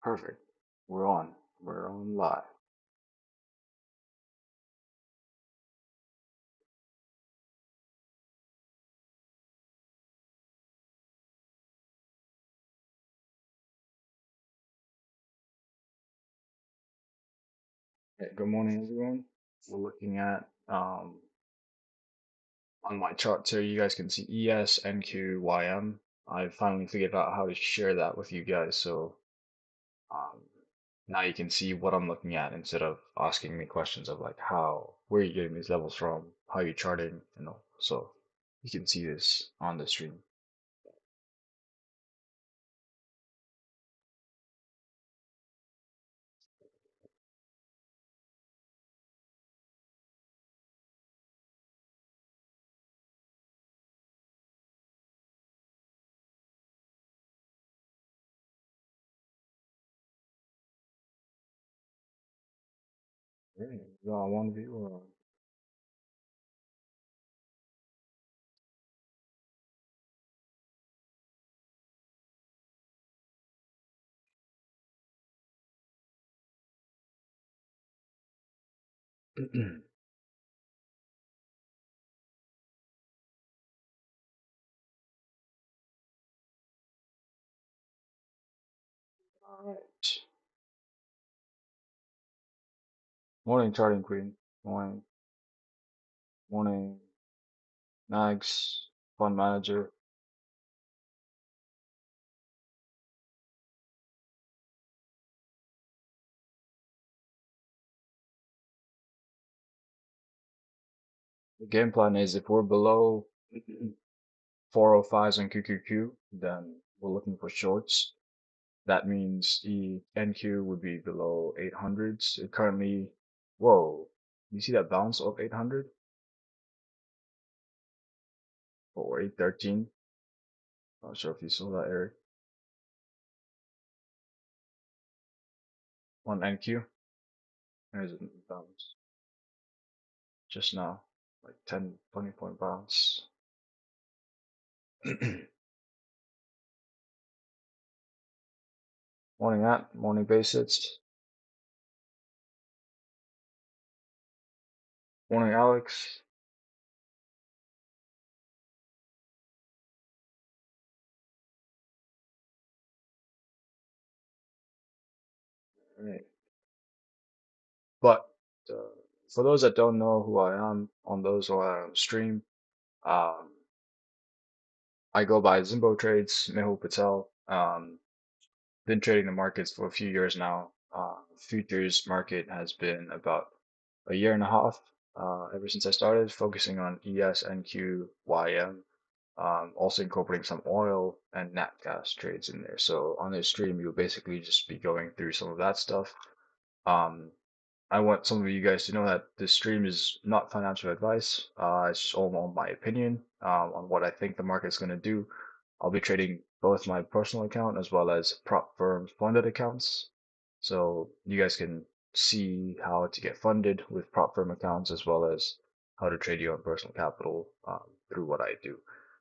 Perfect. We're on. We're on live. Okay, good morning, everyone. We're looking at on my charts here. You guys can see ES, NQ, YM. I finally figured out how to share that with you guys, so um, now you can see what I'm looking at instead of asking me questions of like where are you getting these levels from, how you charting, So you can see this on the stream. Hey, one view. All right. Morning, charting queen. Morning, morning, Nags, fund manager. The game plan is if we're below 405s on QQQ, then we're looking for shorts. That means the NQ would be below 800s. It currently, whoa, you see that bounce of 800 or 813? Not sure if you saw that, Eric. On NQ, there's a bounce just now, like 10, 20 point bounce. Morning at, morning basics. Morning, Alex. All right. But uh, for those that don't know who I am, on those who are on stream, um, I go by Zimbo Trades, Mehul Patel. Been trading the markets for a few years now. Futures market has been about a year and a half ever since I started focusing on ES, NQ, YM, also incorporating some oil and nat gas trades in there. So on this stream, you'll basically just be going through some of that stuff. Um, I want some of you guys to know that this stream is not financial advice. It's just all on my opinion on what I think the market's going to do. I'll be trading both my personal account as well as prop firm funded accounts. So you guys can see how to get funded with prop firm accounts as well as how to trade your own personal capital through what I do.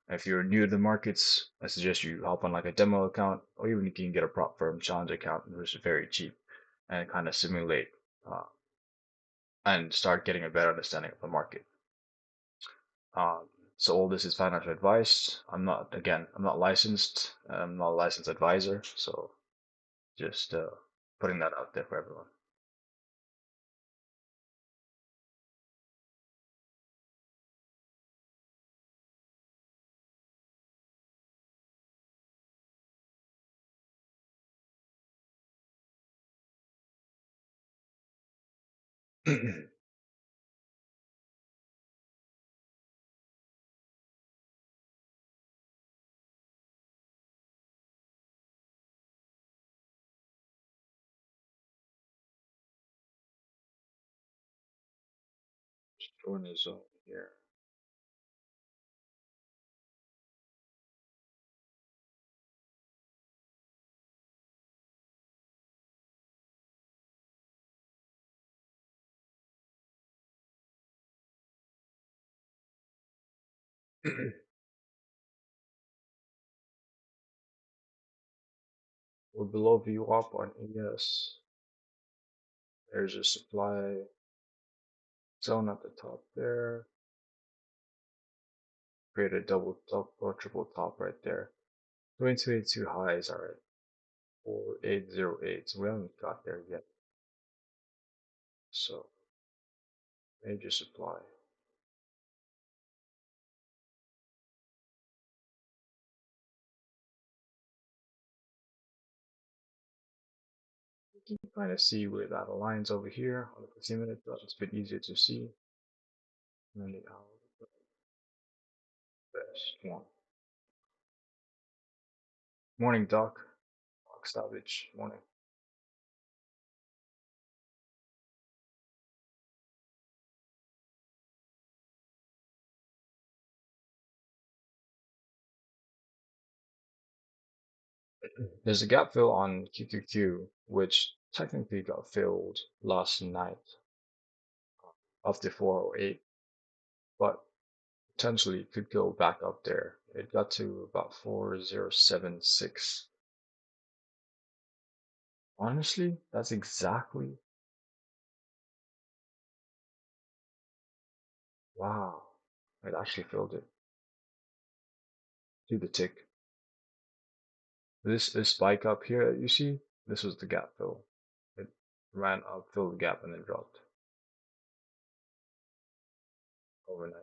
If you're new to the markets, I suggest you hop on like a demo account, or even you can get a prop firm challenge account, which is very cheap, and kind of simulate uh, and start getting a better understanding of the market. Um, so all this is financial advice. I'm not licensed. I'm not a licensed advisor. So just putting that out there for everyone. Join the zone here. We're below VWAP on ES. There's a supply zone at the top there. Create a double top or triple top right there. 2282 highs are at 4808, so we haven't got there yet. So major supply. You can kind of see where that aligns over here on the 15-minute, but it's a bit easier to see. And then the hour, best one. Morning, Doc. Doc Savage. Morning. There's a gap fill on QQQ, which technically got filled last night after 408, but potentially could go back up there. It got to about 4076. Honestly, that's exactly, wow. It actually filled it to the tick. This spike up here that you see, this was the gap fill. It ran up, filled the gap, and then dropped overnight.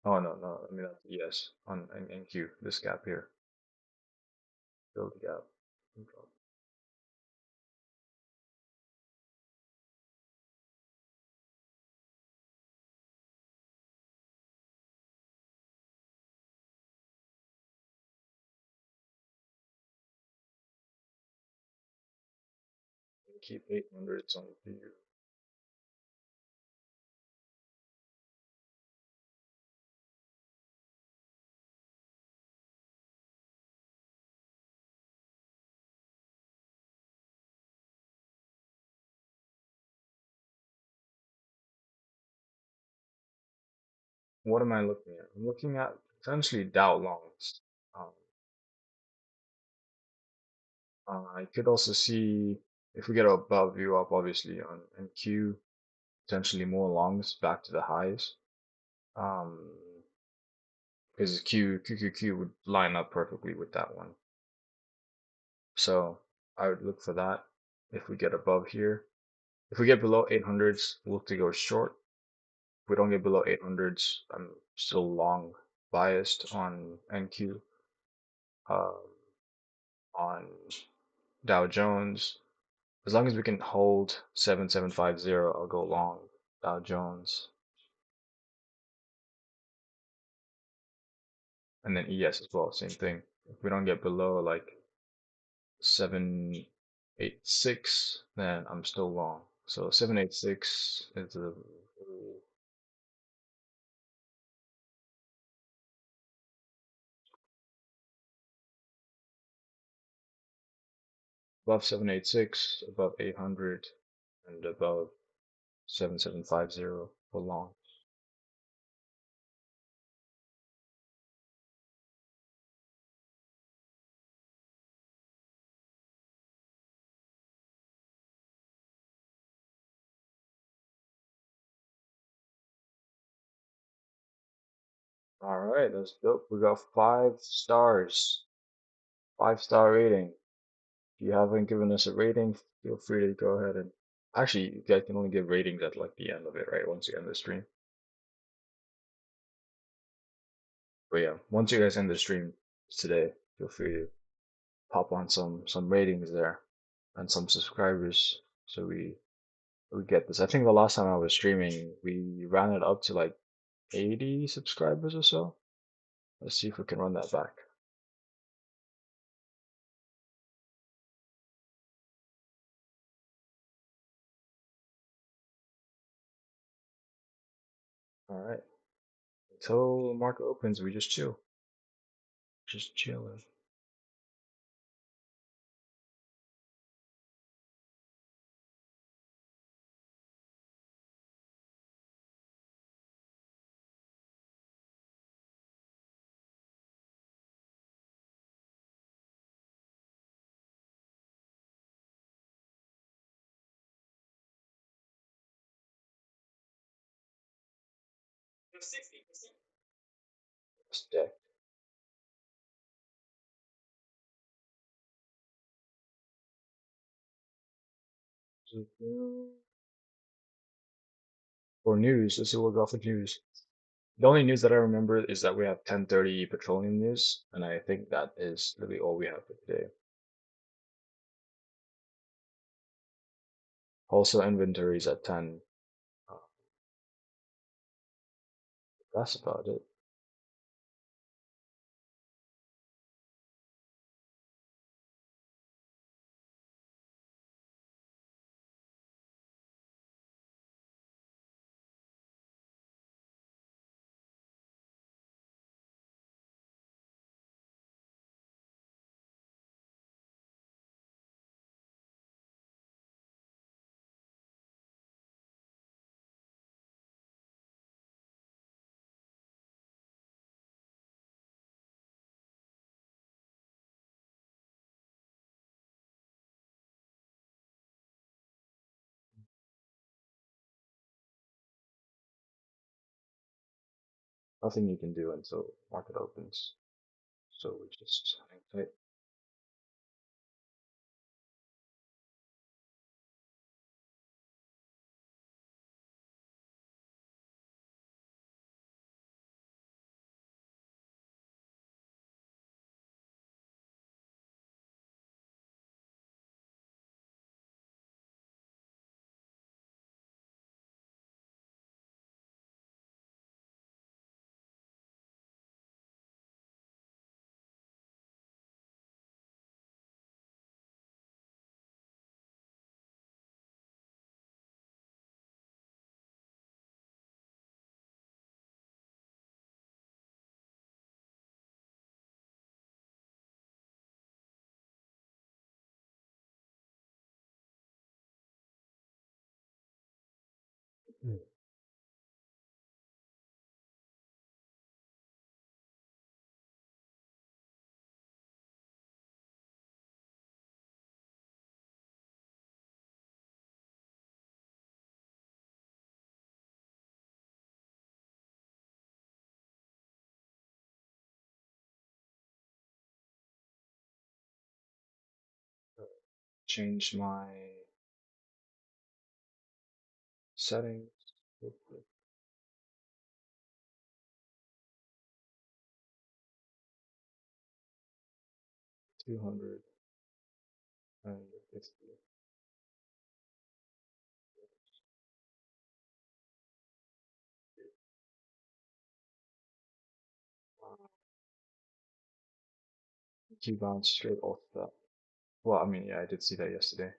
Oh no, no, I mean that's ES on NQ. This gap here, filled the gap, and dropped. And keep 800s on the view. What am I looking at? I'm looking at potentially Dow longs. Um, I could also see if we get above view up, obviously on NQ, potentially more longs back to the highs. Um, because QQQ would line up perfectly with that one. So I would look for that if we get above here. If we get below 800s, look to go short. If we don't get below 800s, I'm still long biased on NQ. Um, on Dow Jones, as long as we can hold 7750, I'll go long Dow Jones. And then ES as well, same thing. If we don't get below like 786, then I'm still long. So 786 is above 786, above 800, and above 7750 for long. All right, that's dope. We got 5 stars, 5-star rating. If you haven't given us a rating, feel free to go ahead and actually, you guys can only give ratings at like the end of it, right? Once you end the stream. But yeah, once you guys end the stream today, feel free to pop on some ratings there and some subscribers so we get this. I think the last time I was streaming, we ran it up to like 80 subscribers or so. Let's see if we can run that back. All right. Until the market opens, we just chill. Just chilling. Stack. For news, let's see what we got for news. The only news that I remember is that we have 10:30 petroleum news, and I think that is really all we have for today. Also, inventories at 10. Uh, that's about it. Nothing you can do until market opens. So we just hang tight. Mm. Change my settings real quick. 250. Key bounce straight off that. Well, I mean, yeah, I did see that yesterday.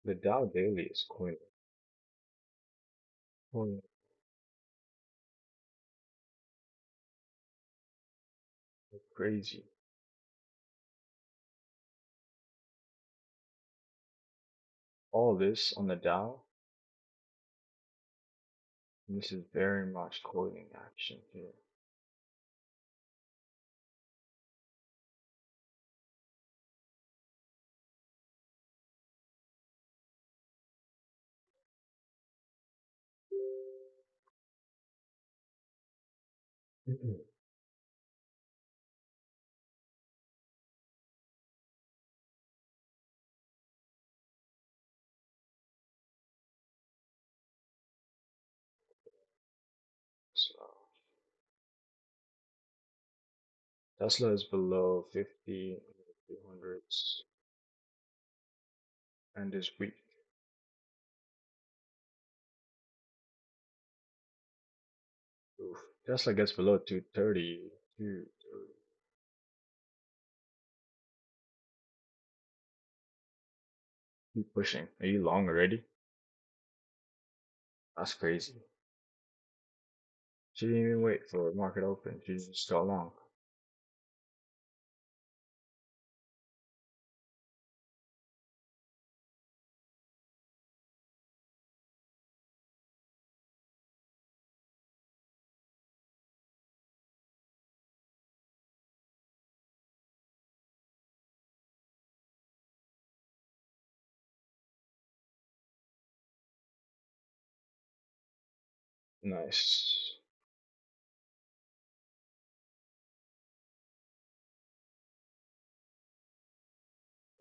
The Dow daily is quite quite crazy. All this on the Dow, and this is very much quoting action here. So Tesla is below 50, 200s, and is weak. Oof. Tesla gets below 230, keep pushing. Are you long already? That's crazy. She didn't even wait for market open. She just got long. Nice.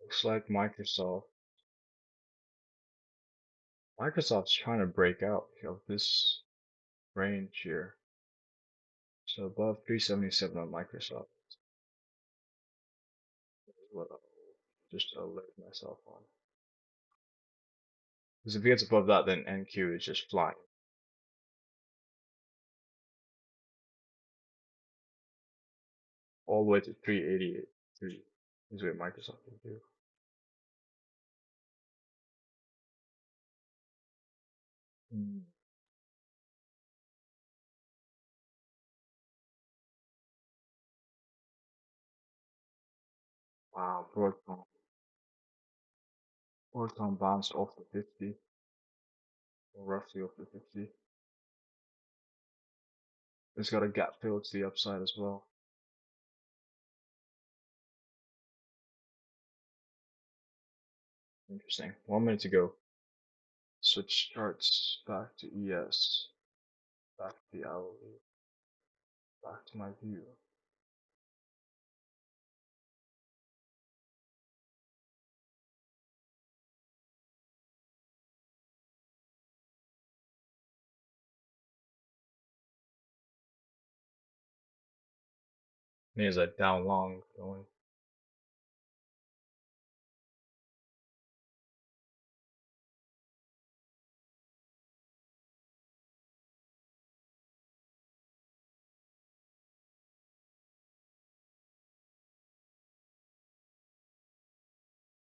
Looks like Microsoft's trying to break out of this range here. So above 377 on Microsoft is what I'll just alert myself on. Because if it gets above that, then NQ is just flying. All the way to 388 is what Microsoft can do. Wow, Broadcom bounced off the 50, or roughly off the 50. It's got a gap fill to the upside as well. Interesting. 1 minute to go. Switch charts back to ES, back to the hourly, back to my view. There's a down long going.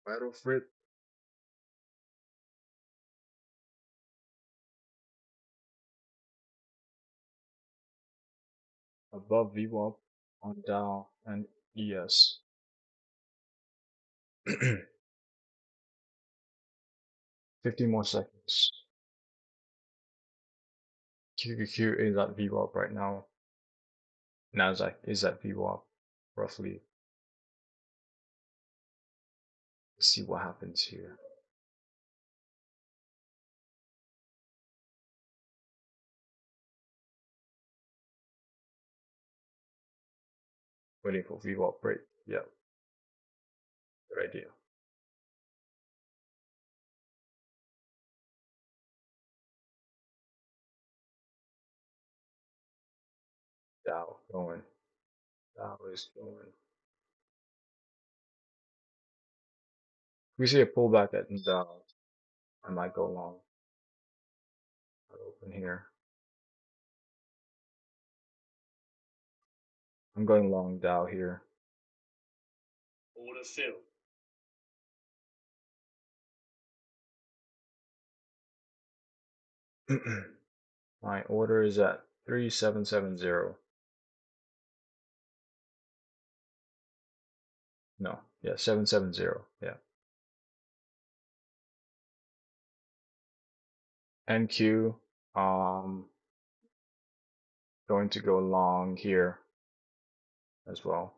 Battle for it. Above VWAP on Dow and ES. 15 more seconds. QQQ is at VWAP right now. Nasdaq is at VWAP, roughly. Let's see what happens here. Waiting for VWAP break. Yeah, good idea. Dow going. Dow is going. We see a pullback at Dow. I might go long. I'll open here. I'm going long Dow here. Order fill. My order is at 3770. No, yeah, 770. Yeah. NQ, going to go long here as well.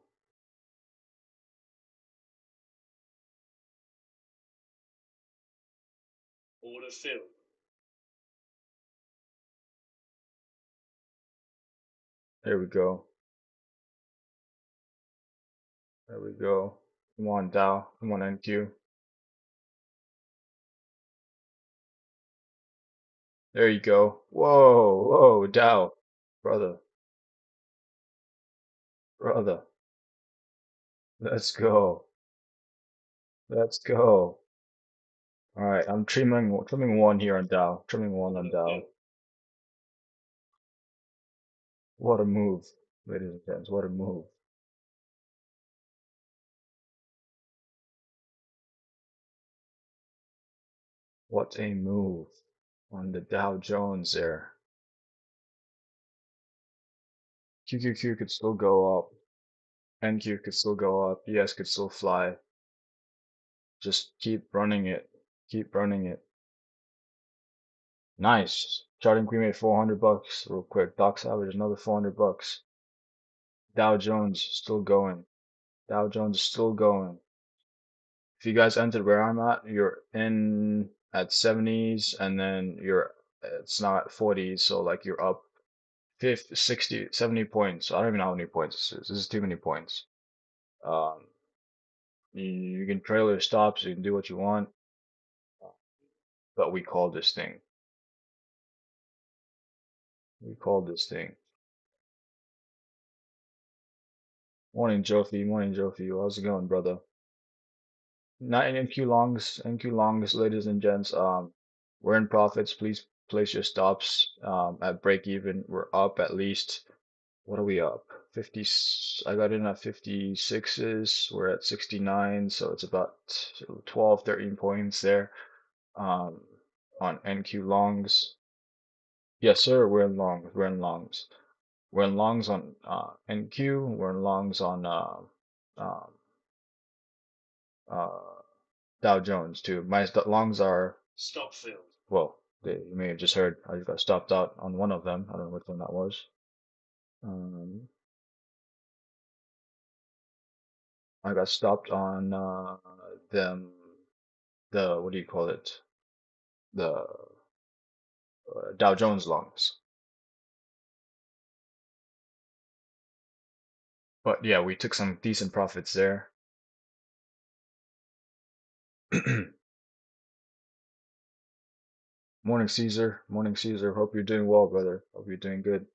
Order fill. There we go. There we go. Come on, Dow. Come on, NQ. There you go. Whoa, whoa, Dow. Brother, brother. Let's go. Let's go. All right, I'm trimming one here on Dow. Trimming one on Dow. What a move, ladies and gents. What a move. What a move on the Dow Jones there. QQQ could still go up. NQ could still go up. ES could still fly. Just keep running it. Keep running it. Nice. Charting we made 400 bucks real quick. Docs average another 400 bucks. Dow Jones still going. Dow Jones still going. If you guys entered where I'm at, you're in at 70s and then you're It's now at 40, so like you're up 50, 60, 70 points. I don't even know how many points this is. This is too many points. Um, you can trail your stops, you can do what you want, but we call this thing. We call this thing. Morning, Jofi. Morning, Jofi. How's it going, brother? Not in NQ longs, NQ longs, ladies and gents. We're in profits. Please place your stops at break even. We're up at least. What are we up? 50. I got in at 56s. We're at 69, so it's about 12, 13 points there. Um, on NQ longs. Yes, sir. We're in longs. We're in longs. We're in longs on NQ. We're in longs on um, uh, Dow Jones too. My longs are, Stop filled. well, you may have just heard I just got stopped out on one of them. I don't know which one that was. Um, I got stopped on them, the, what do you call it? The Dow Jones longs. But yeah, we took some decent profits there. Morning, Caesar. Morning, Caesar. Hope you're doing well, brother. Hope you're doing good.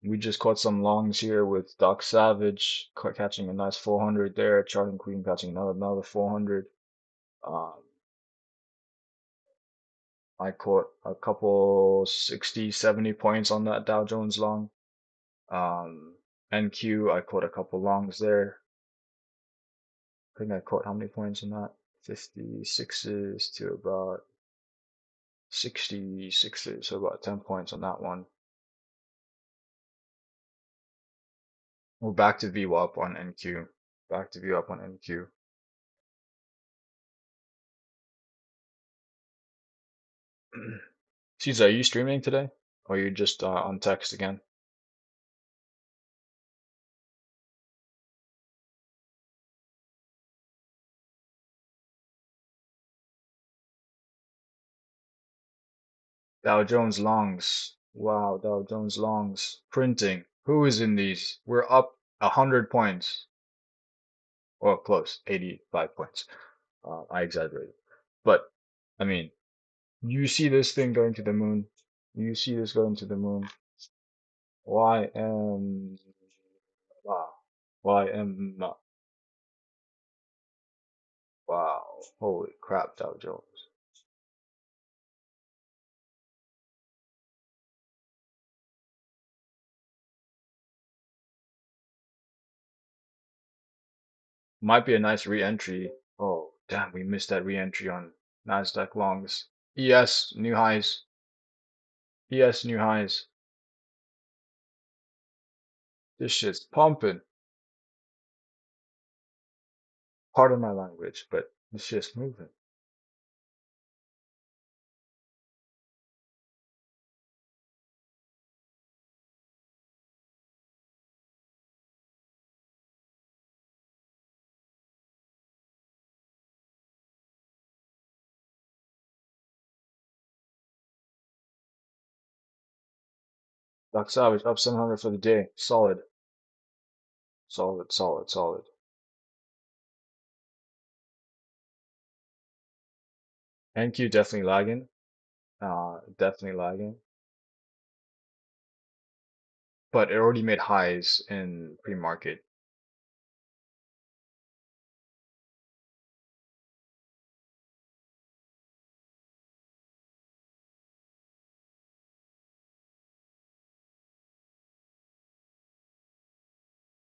We just caught some longs here with Doc Savage catching a nice 400 there. Charting Queen catching another 400. Um, I caught a couple 60, 70 points on that Dow Jones long. NQ, I caught a couple longs there. I think I caught how many points on that? 56s to about 66s, so about 10 points on that one. We're back to VWAP on NQ. Back to VWAP on NQ. Caesar, are you streaming today? Or are you just on text again? Dow Jones longs. Wow, Dow Jones longs. Printing. Who is in these? We're up 100 points. Or close, 85 points. I exaggerated. But, I mean, you see this thing going to the moon. You see this going to the moon. YM. Wow. YM. Wow. Holy crap, Dow Jones. Might be a nice re-entry. Oh, damn, we missed that re-entry on Nasdaq longs. ES, new highs. ES, new highs. This shit's pumping. Pardon my language, but this shit's moving. Doc Savage up 700 for the day. Solid. Solid, solid, solid. NQ definitely lagging. Definitely lagging. But it already made highs in pre-market.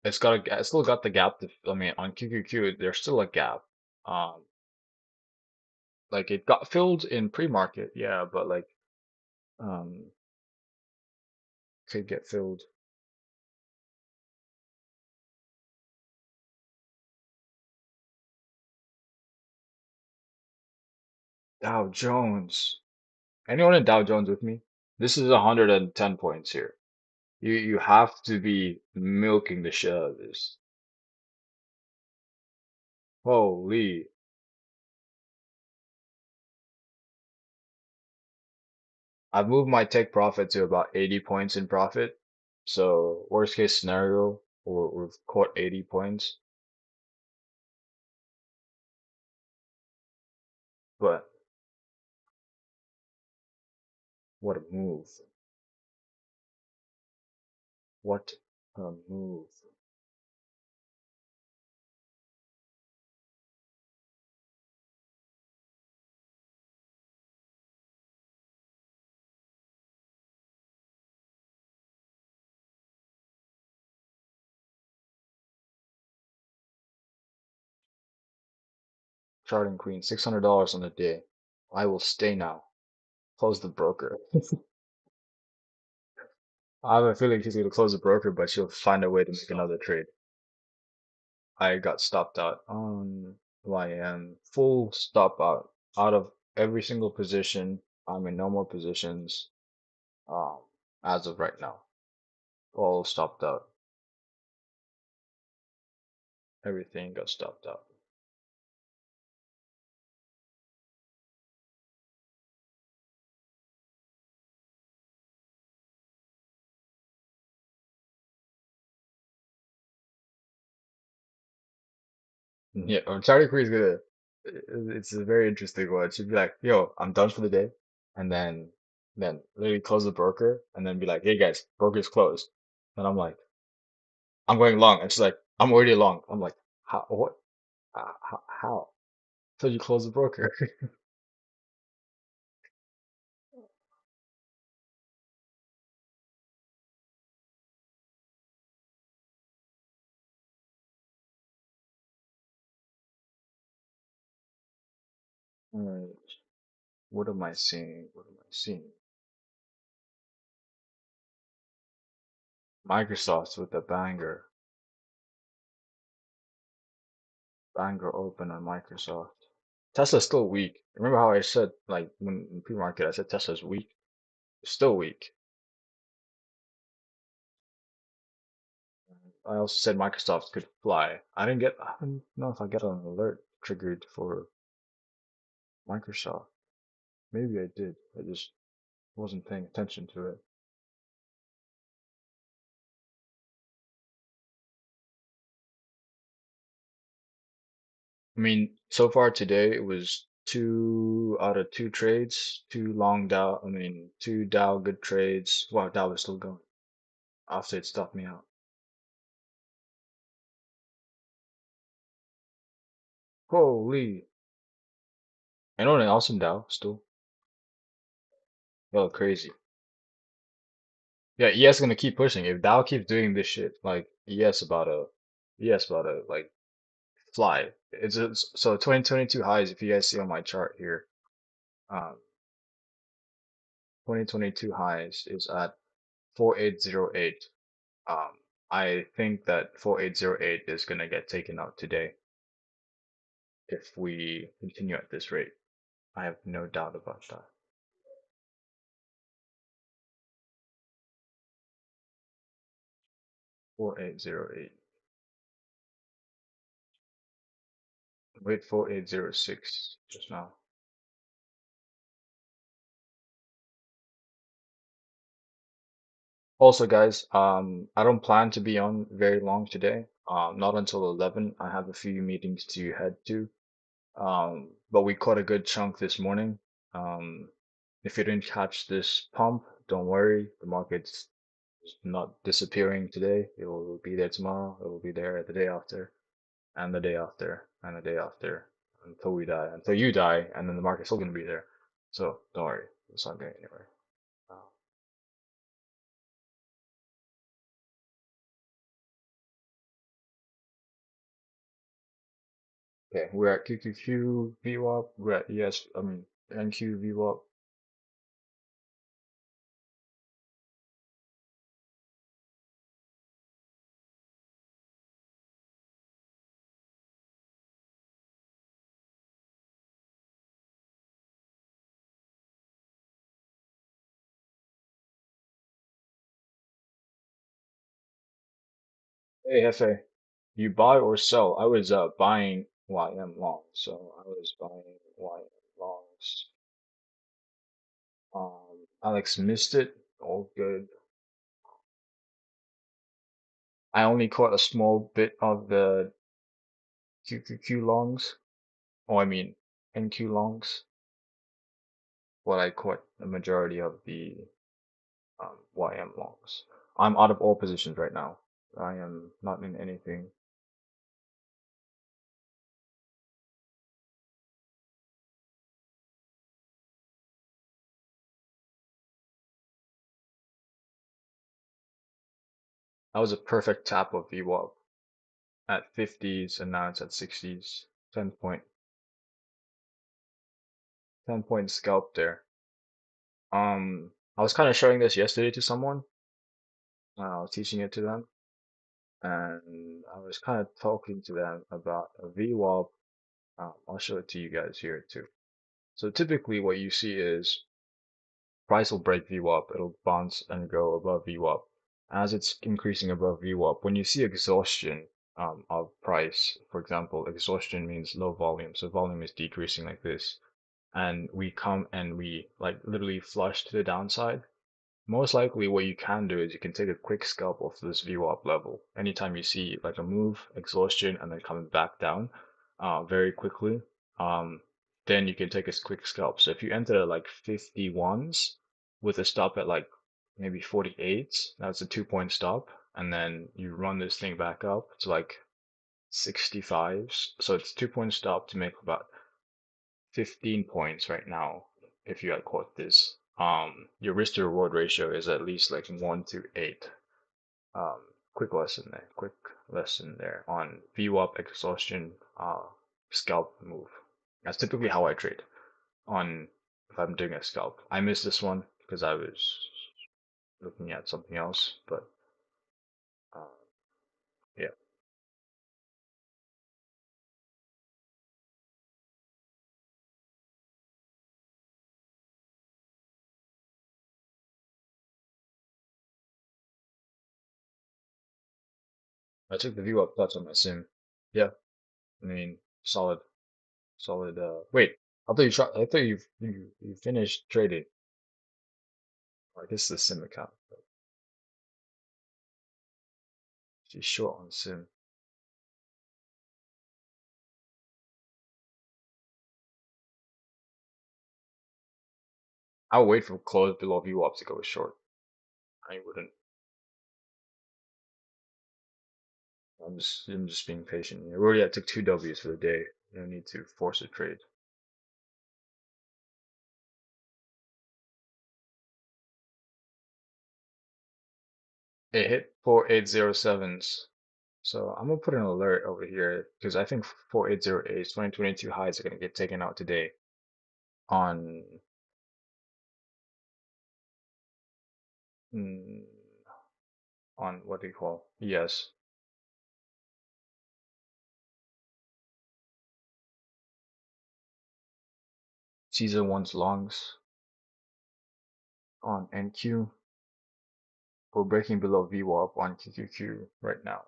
It's still got the gap. I mean, on QQQ, there's still a gap. Um, like it got filled in pre-market, yeah, but like, um, could get filled. Dow Jones. Anyone in Dow Jones with me? This is 110 points here. You have to be milking the shit out of this. Holy. I've moved my take profit to about 80 points in profit. So worst case scenario, we've caught 80 points. But what a move. What a move. Charting queen, $600 on the day. I will stay now. Close the broker. I have a feeling she's gonna close the broker, but she'll find a way to make another trade. I got stopped out on YM. Full stop out of every single position. I'm in no more positions um as of right now. All stopped out. Everything got stopped out. Yeah, Charlie Cree is gonna. It's a very interesting one. She'd be like, "Yo, I'm done for the day," and then literally close the broker, and then be like, "Hey guys, broker's closed." And I'm like, "I'm going long," and she's like, "I'm already long." I'm like, "How? What? How? So you close the broker?" Alright, what am I seeing? What am I seeing? Microsoft with a banger, banger open on Microsoft. Tesla's still weak. Remember how I said, like, when in pre-market, I said Tesla's weak? It's still weak. I also said Microsoft could fly. I don't know if I get an alert triggered for Microsoft. Maybe I did. I just wasn't paying attention to it. I mean, so far today it was two out of two trades, two long Dow, I mean, two Dow good trades. Wow, Dow is still going after it stopped me out. Holy. I know an awesome Dow still. Yo, crazy. Yeah, ES gonna keep pushing. If Dow keeps doing this shit, like ES about to like fly. So 2022 highs, if you guys see on my chart here, um, 2022 highs is at 4808. Um, I think that 4808 is gonna get taken out today if we continue at this rate. I have no doubt about that. 4808. Wait, 4806 just now. Also, guys, I don't plan to be on very long today. Not until 11. I have a few meetings to head to. But we caught a good chunk this morning. Um, if you didn't catch this pump, don't worry. The market's not disappearing today. It will be there tomorrow. It will be there the day after, and the day after, and the day after, until we die, until you die, and then the market's still gonna be there. So don't worry, it's not going anywhere. Uh, okay, we're at QQQ VWAP. We're at ES. I mean NQ VWAP. Hey, Hefe, you buy or sell? I was buying YM long. So I was buying YM longs. Alex missed it. All good. I only caught a small bit of the QQQ longs, or I mean NQ longs, but I caught the majority of the YM longs. I'm out of all positions right now. I am not in anything. That was a perfect tap of VWAP at 50s and now it's at 60s. 10 point scalp there. I was kind of showing this yesterday to someone. I was teaching it to them, and I was kind of talking to them about a VWAP. I'll show it to you guys here too. So typically what you see is price will break VWAP, it'll bounce and go above VWAP. As it's increasing above VWAP, when you see exhaustion of price, for example, exhaustion means low volume, so volume is decreasing like this, and we come and we like literally flush to the downside. Most likely what you can do is you can take a quick scalp off this VWAP level. Anytime you see like a move, exhaustion, and then coming back down very quickly, then you can take a quick scalp. So if you enter at like 51s with a stop at like maybe 48, that's a 2 point stop, and then you run this thing back up to like 65s. So it's 2 point stop to make about 15 points right now if you had caught this. Your risk to reward ratio is at least like 1 to 8. Um, quick lesson there on VWAP exhaustion, scalp move. That's typically how I trade on if I'm doing a scalp. I missed this one because I was looking at something else, but uh, yeah, I took the VWAP plus on my sim. Yeah, I mean solid. Wait, I thought you finished trading. I guess the sim account. She's short on sim. I'll wait for close below VWAP to go short. I wouldn't. I'm just being patient. We already took two W's for the day. No need to force a trade. It hit 4807s. So I'm gonna put an alert over here because I think 4808 2022 highs are gonna get taken out today on mm, on what do you call? Yes. Caesar wants longs on NQ. We're breaking below VWAP on QQQ right now.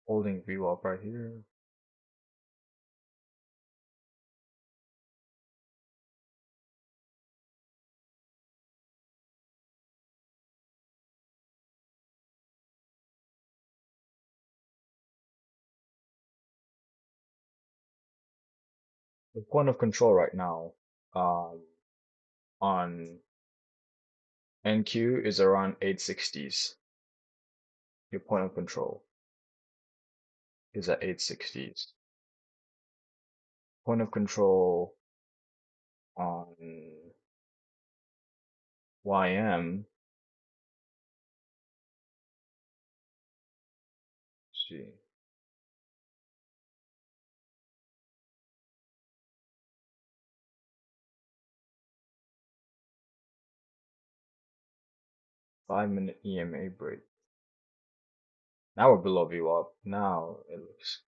Holding VWAP right here. The point of control right now um, on NQ is around 860s. Your point of control is at 860s. Point of control on YM, see, 5 minute EMA break. Now we're below VWAP. Now it looks,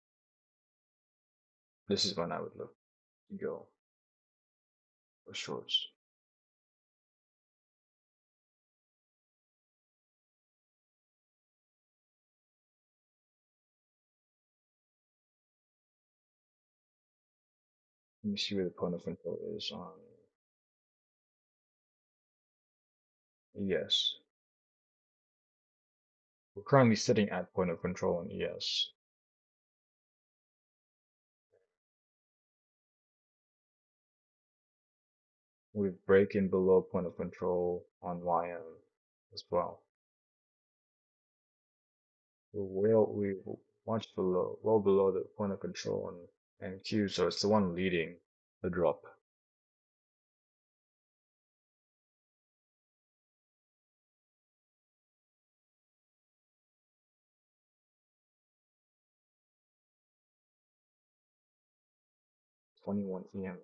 this is when I would look. go for shorts. Let me see where the point of control is on ES. We're currently sitting at point of control on ES. We're breaking below point of control on YM as well. We're much below, well below the point of control on NQ, so it's the one leading the drop. Twenty-one EMA.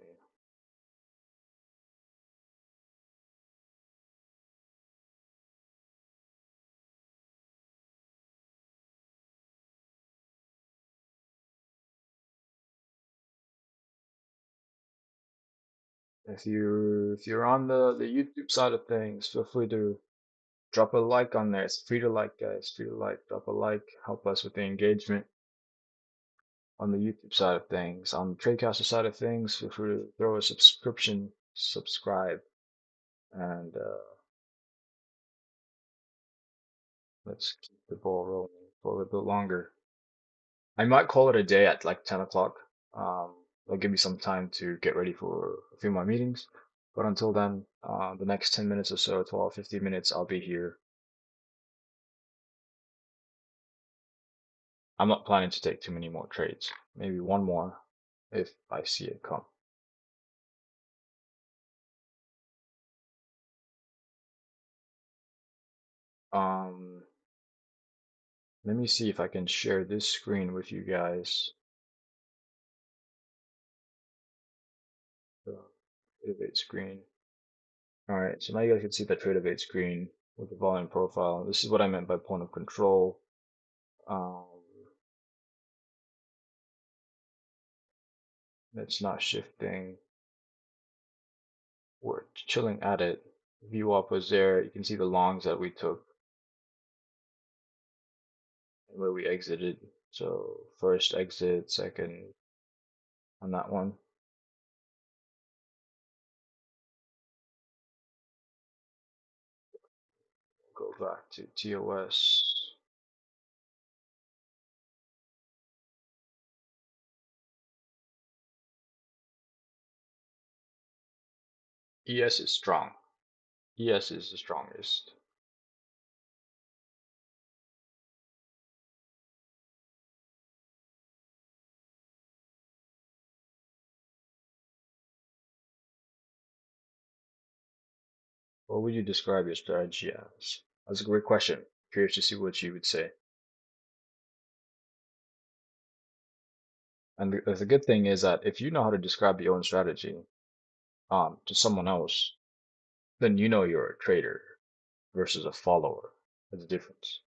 If you're on the YouTube side of things, feel free to drop a like on there. It's free to like, guys. Free to like. Drop a like. Help us with the engagement on the YouTube side of things. On the Tradecaster side of things, feel free to throw a subscription, subscribe, and let's keep the ball rolling for a little bit longer. I might call it a day at like 10 o'clock. It'll give me some time to get ready for a few more meetings. But until then, the next 10 minutes or so, 12, 15 minutes, I'll be here. I'm not planning to take too many more trades. Maybe one more if I see it come. Um, Let me see if I can share this screen with you guys. The Tradeovate screen. All right, so now you guys can see the Tradeovate screen with the volume profile. This is what I meant by point of control. Um, it's not shifting. We're chilling at it. VWAP was there. You can see the longs that we took and where we exited. So first exit, second on that one. Go back to TOS. ES is strong. ES is the strongest. What would you describe your strategy as? That's a great question. Curious to see what you would say. And the good thing is that if you know how to describe your own strategy to someone else, then you know you're a trader versus a follower. There's a difference.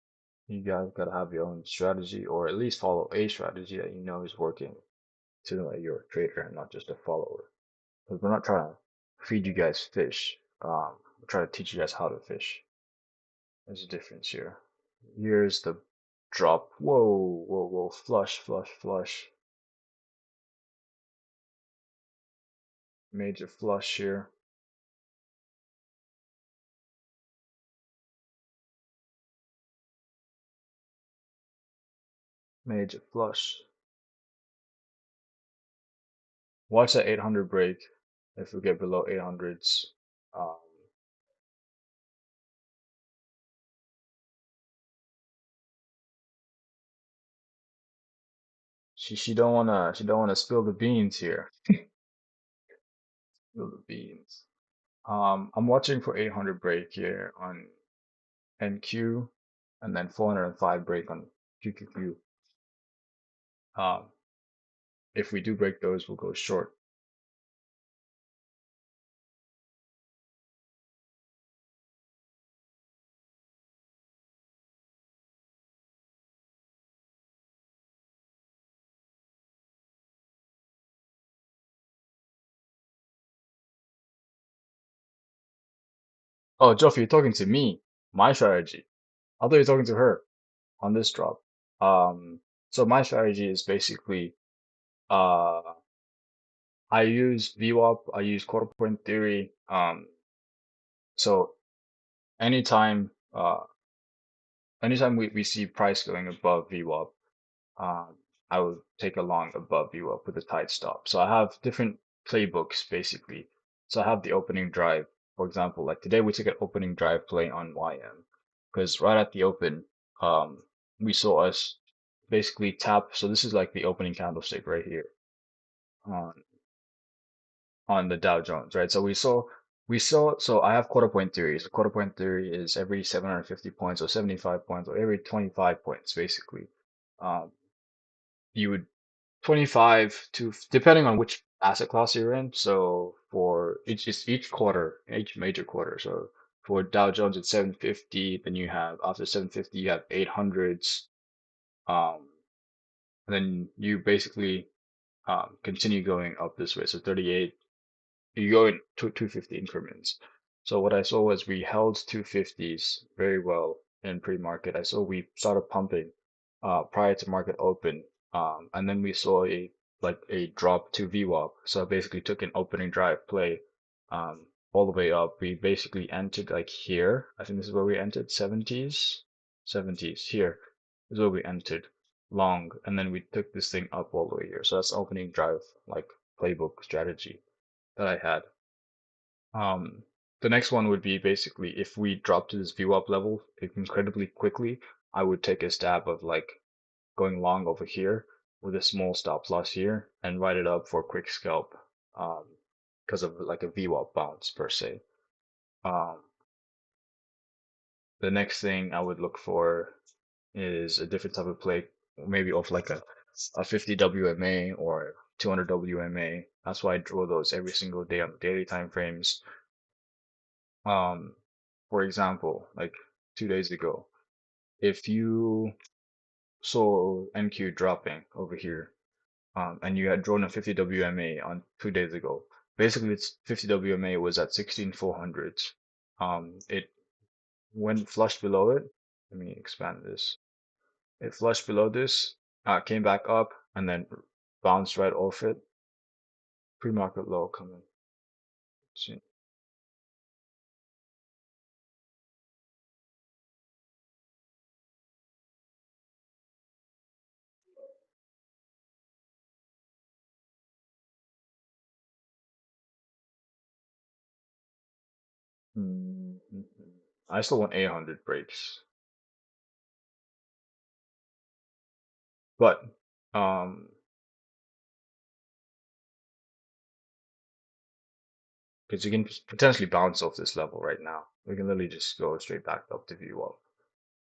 You guys gotta have your own strategy, or at least follow a strategy that you know is working to know that you're a trader and not just a follower. Because we're not trying to feed you guys fish. We're trying to teach you guys how to fish. There's a difference here. Here's the drop. Whoa, whoa, whoa. Flush, flush, flush. Major flush here. Major flush. Watch that 800 break if we get below 800s. Um, she don't wanna spill the beans here. Spill the beans. I'm watching for 800 break here on NQ, and then 405 break on QQQ. Um, if we do break those, we'll go short. Oh, Joff, you're talking to me. My strategy. I thought you were talking to her on this drop. Um, so my strategy is basically, uh, I use VWAP, I use quarter point theory. So anytime, anytime we see price going above VWAP, um, I would take a long above VWAP with a tight stop. So I have different playbooks basically. So I have the opening drive, for example, like today we took an opening drive play on YM because right at the open, um, we saw us basically tap. So this is like the opening candlestick right here on on the Dow Jones, right? So so I have quarter point theory. So quarter point theory is every 750 points or 75 points or every 25 points basically. Um, you would 25 to depending on which asset class you're in. So for each quarter, each major quarter. So for Dow Jones it's 750, then you have after 750 you have 800s, um, and then you basically continue going up this way. So 38, you go in 250 increments. So what I saw was we held 250s very well in pre-market. I saw we started pumping prior to market open. And then we saw a drop to VWAP. So I basically took an opening drive play all the way up. We basically entered like here. I think this is where we entered 70s. 70s here is where we entered long. And then we took this thing up all the way here. So that's opening drive like playbook strategy that I had. Um, the next one would be basically if we drop to this VWAP level incredibly quickly, I would take a stab of like going long over here with a small stop loss here and write it up for a quick scalp, um, because of like a VWAP bounce per se. Um, the next thing I would look for is a different type of play, maybe off like a 50 WMA or 200 WMA. That's why I draw those every single day on the daily time frames. Um, for example, like 2 days ago, if you saw NQ dropping over here, and you had drawn a 50 WMA on 2 days ago, basically it's 50 WMA was at 16,400. It went flushed below it. Let me expand this. It flushed below this, came back up, and then bounced right off it. Pre-market low coming. See. Mhm. I still want 800 breaks, but um. Because you can potentially bounce off this level right now. We can literally just go straight back up to view up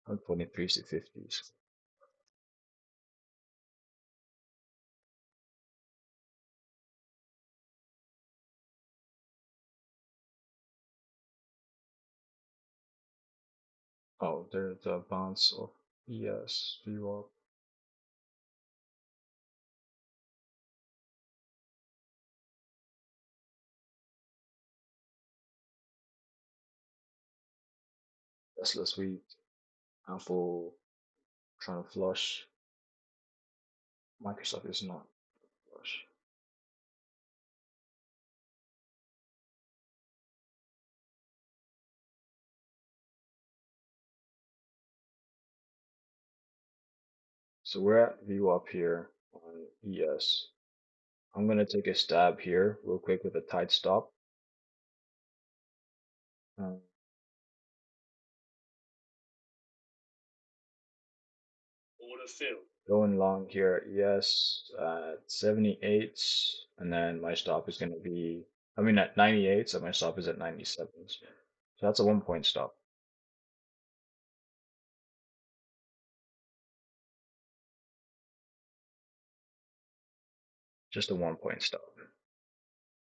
on 23s to 50s. Oh, there's a bounce of ES view up. Tesla sweet. Apple trying to flush. Microsoft is not flush. So we're at view up here on ES. I'm gonna take a stab here real quick with a tight stop. Um, Order filled. Going long here at ES at 78, and then my stop is going to be, I mean, at 98, so my stop is at 97. So that's a 1 point stop, just a 1 point stop.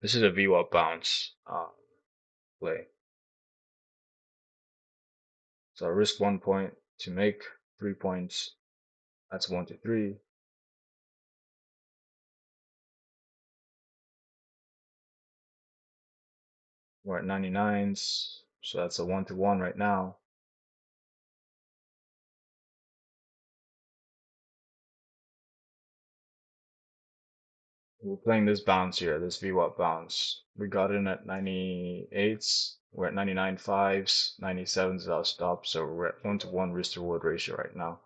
This is a VWAP bounce play. So I risk 1 point to make 3 points. That's 1 to 3. We're at 99s. So that's a 1-to-1 right now. We're playing this bounce here, this VWAP bounce. We got in at 98s. We're at 99.5s, 97s is our stop. So we're at 1-to-1 risk to reward ratio right now.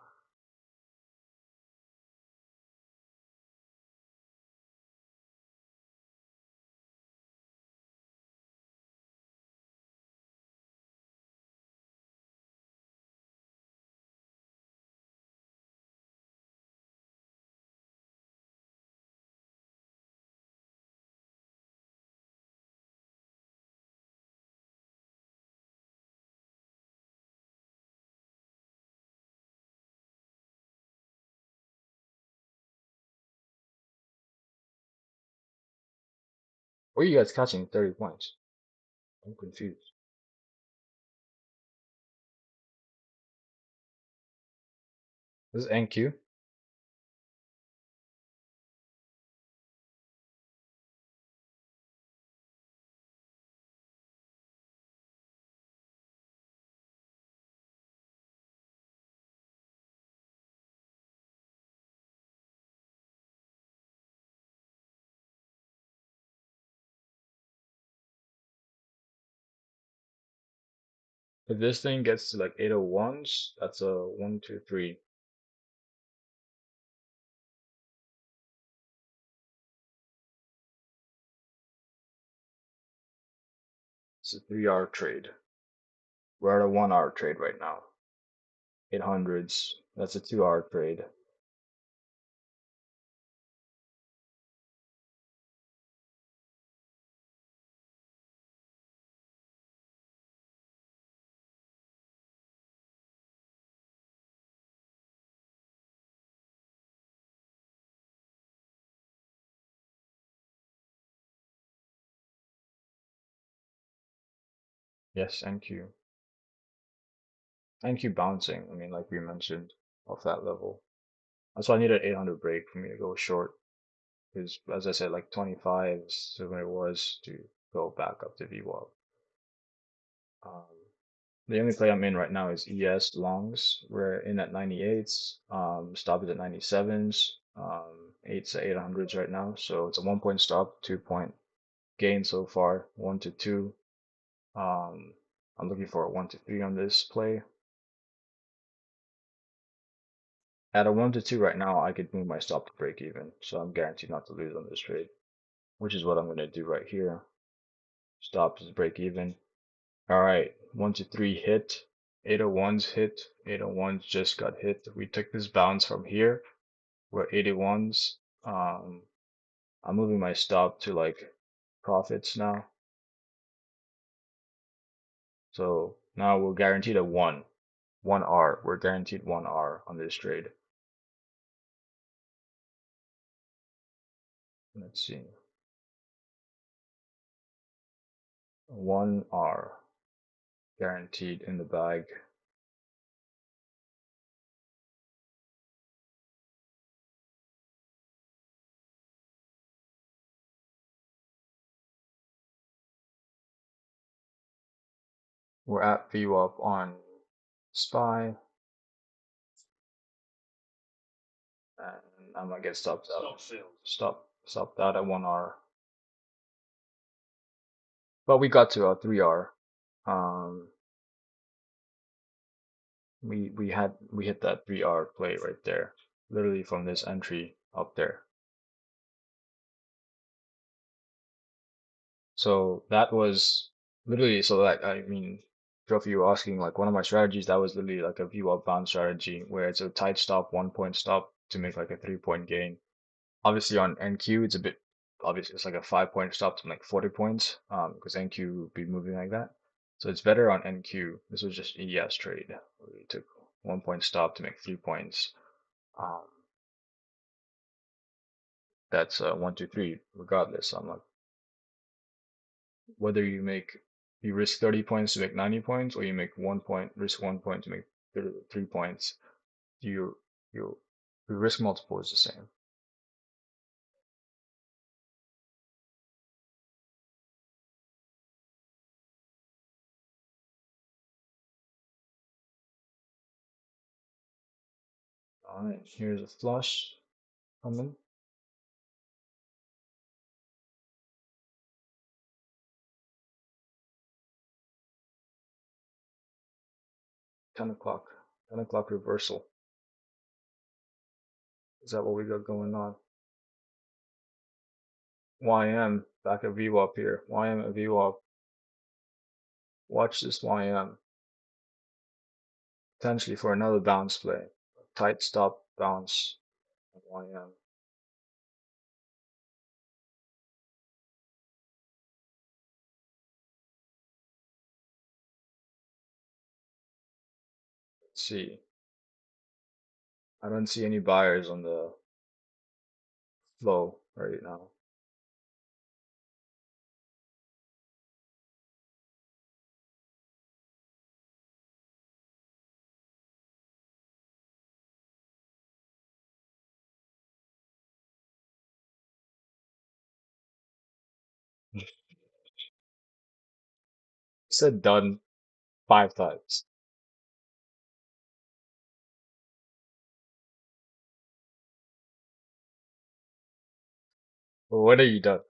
Where are you guys catching 30 points? I'm confused. This is NQ. If this thing gets to like 801s, that's a 1, 2, 3. It's a 3-hour trade. We're at a 1-hour trade right now. 800s. That's a 2-hour trade. Yes, NQ. NQ bouncing. I mean, like we mentioned, off that level. That's why I need an 800 break for me to go short. Because, as I said, like 25 is where it was to go back up to VWAP. Um, the only play I'm in right now is ES longs. We're in at 98s. Stop is at 97s. 8s at 800s right now. So it's a 1-point stop, 2-point gain so far, 1 to 2. I'm looking for a 1 to 3 on this play. At a 1 to 2 right now, I could move my stop to break even. So I'm guaranteed not to lose on this trade, which is what I'm going to do right here. Stop is break even. All right, 1 to 3 hit. 801s hit. 801s just got hit. We took this bounce from here. We're 81s. I'm moving my stop to like profits now. So now we're guaranteed a 1 R. We're guaranteed 1 R on this trade. Let's see. 1 R guaranteed in the bag. We're at VWAP on SPY, and I'm gonna get stopped out. Stop that at 1 R. But we got to a 3 R. Um, we hit that 3 R play right there, literally from this entry up there. So that was literally, so like, I mean, if you were asking like one of my strategies, that was literally like a VWAP bound strategy where it's a tight stop, 1-point stop to make like a 3-point gain. Obviously on NQ, it's a bit, obviously it's like a 5-point stop to like 40 points, because NQ would be moving like that. So it's better on NQ. This was just ES trade. We took 1-point stop to make 3 points. Um, that's 1, 2, 3, regardless. I'm like, whether you risk 30 points to make 90 points, or you make 1 point, risk 1 point to make 3 points, you you your risk multiple is the same. Alright, here's a flush coming. 10 o'clock. 10 o'clock reversal. Is that what we got going on? YM back at VWAP here. YM at VWAP. Watch this YM. Potentially for another bounce play. Tight stop bounce at YM. Let's see. I don't see any buyers on the flow right now. Said done 5 times. Well, when are you done?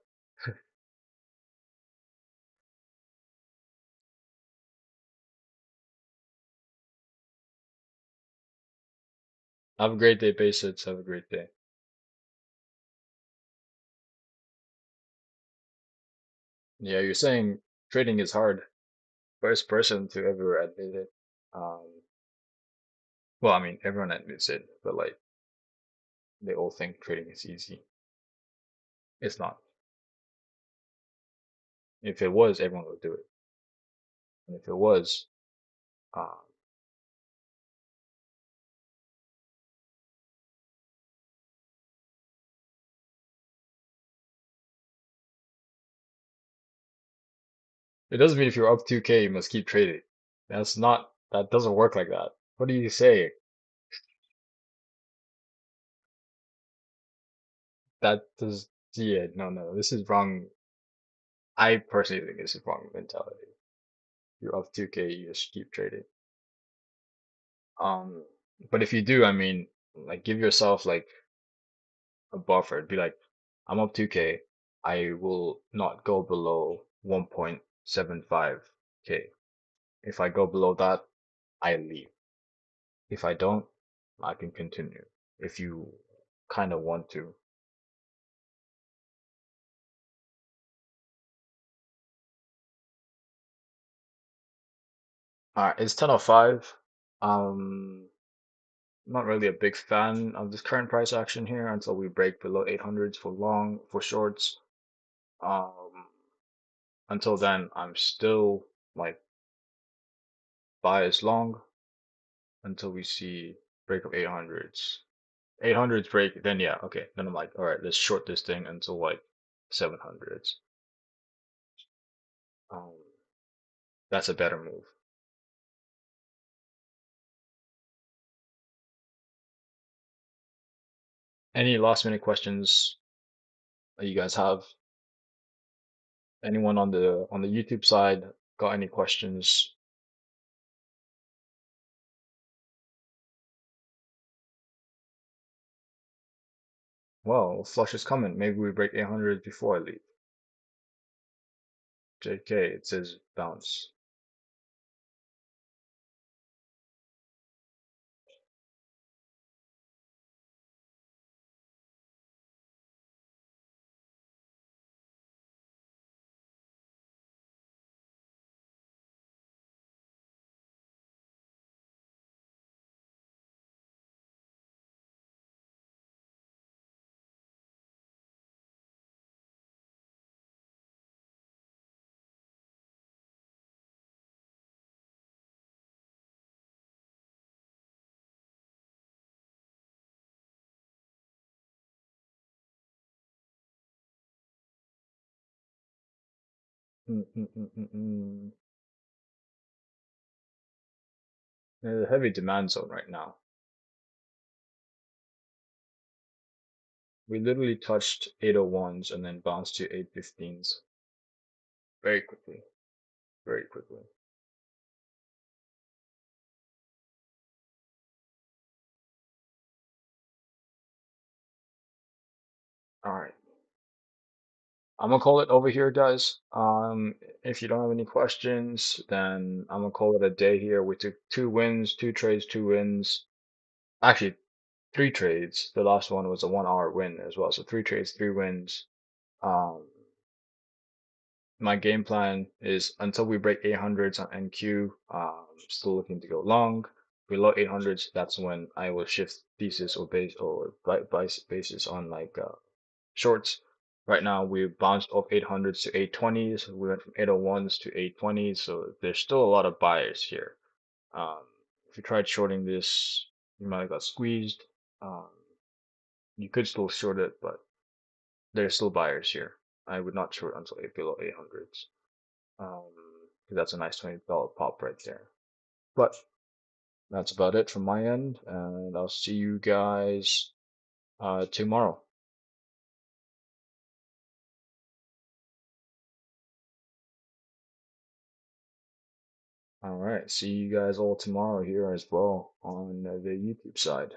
Have a great day, patience. Have a great day. Yeah, you're saying trading is hard. First person to ever admit it. Well, I mean, everyone admits it, but like they all think trading is easy. It's not. If it was, everyone would do it. And if it was, uh, it doesn't mean if you're up 2K, you must keep trading. That doesn't work like that. What do you say? That does, yeah, no, this is wrong. I personally think this is wrong mentality. You're up 2K, you just keep trading. Um, but if you do, I mean, like give yourself like a buffer. Be like, I'm up 2K. I will not go below 1.75K. If I go below that, I leave. If I don't, I can continue. If you kind of want to. It's 10:05. Um, not really a big fan of this current price action here until we break below 800s for long, for shorts. Um, until then, I'm still like bias long until we see break of 800s. 800s break, then yeah, okay. Then I'm like, all right, let's short this thing until like 700s. Um, that's a better move. Any last minute questions that you guys have? Anyone on the YouTube side got any questions? Well, flush is coming. Maybe we break 800 before I leave. JK, it says bounce. Mm, mm, mm, mm, mm. There's a heavy demand zone right now. We literally touched 801s and then bounced to 815s very quickly, very quickly. All right. I'm gonna call it over here, guys. If you don't have any questions, then I'm gonna call it a day here. We took 2 wins, 2 trades, 2 wins. Actually, 3 trades. The last one was a 1 hour win as well. So 3 trades, 3 wins. Um, my game plan is until we break 800s on NQ, still looking to go long. Below 800s, that's when I will shift thesis or base or basis on like shorts. Right now, we bounced off 800s to 820s. We went from 801s to 820s, so there's still a lot of buyers here. Um, if you tried shorting this, you might have got squeezed. Um, you could still short it, but there's still buyers here. I would not short until below 800s. 'Cause that's a nice $20 pop right there. But that's about it from my end, and I'll see you guys tomorrow. All right, see you guys all tomorrow here as well on the YouTube side.